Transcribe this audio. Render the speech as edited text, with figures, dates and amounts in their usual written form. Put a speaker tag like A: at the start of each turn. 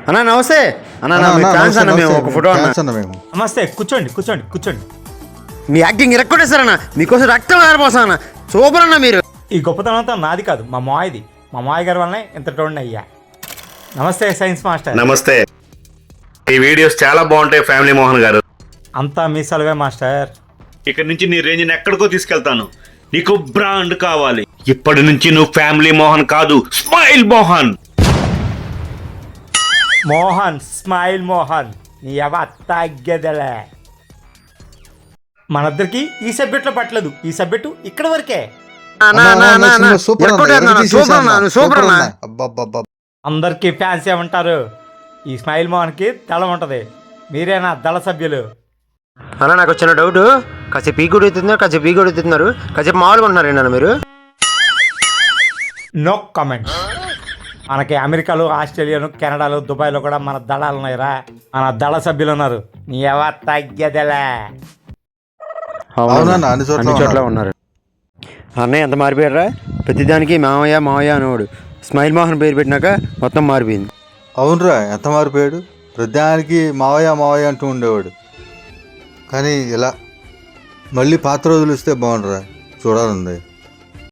A: అన్నా నమస్తే అన్నా మీ ఫ్యాన్స్ అన్న మేము ఒక ఫోటో అన్న
B: నమస్తే, కూర్చోండి కూర్చోండి కూర్చోండి.
A: మీ యాక్టింగ్ ఇరక్కొట్టేస్తారన్న, మీకోసం రక్తం ఆరిపోసాన. సూపర్ అన్న మీరు.
B: ఈ గొప్పతనం అంతా నాది కాదు, మా మాయది. మా మాయ గారి వల్లనే ఇంత టోన్ అయ్యా. నమస్తే సైన్స్ మాస్టర్.
C: నమస్తే. ఈ వీడియోస్ చాలా బాగుంటాయి ఫ్యామిలీ మోహన్ గారు.
B: అంతా మీ సెలవే మాస్టర్.
C: ఇక్కడ నుంచి నీ రేంజ్ని ఎక్కడికో తీసుకెళ్తాను. నీకు బ్రాండ్ కావాలి. ఇప్పటి నుంచి నువ్వు ఫ్యామిలీ మోహన్ కాదు, స్మైల్ మోహన్.
B: మోహన్, స్మైల్ మోహన్. నీ ఎవ తగ్గదలే. మనిద్దరికి ఈ సబ్జెక్ట్లో పట్టలేదు. ఈ సబ్జెక్టు ఇక్కడ వరకే. అందరికి ఫ్యాన్స్ ఏమంటారు, ఈ స్మైల్ మోహన్కి దళం ఉంటుంది. మీరేనా దళ సభ్యులు?
A: అన్న నాకు వచ్చిన డౌట్, కాసేపు ఈ గుడి అవుతున్నారు, కాసేపు ఈ గుడి అవుతున్నారు, కాసేపు మామూలుగా ఉంటున్నారు అన్న మీరు.
B: No comment. మనకి అమెరికాలో, ఆస్ట్రేలియాలో, కెనడాలో, దుబాయ్లో కూడా మన దళాలు ఉన్నాయిరా. మన దళ సభ్యులు ఉన్నారు. నీ ఎవ తగ్గదలే.
A: అన్ని చోట్ల ఉన్నారు. అన్నయ్య ఎంత మారిపోయారా, ప్రతిదానికి మామయ్య మామయ్య అనేవాడు. స్మైల్ మోహన్ పేరు పెట్టినాక మొత్తం మారిపోయింది.
D: అవునరా, ఎంత మారిపోయాడు. ప్రతిదానికి మావయ్య మావయ్య అంటూ ఉండేవాడు. కానీ ఇలా మళ్ళీ పాత రోజులు ఇస్తే బాగుండరా, చూడాలంది.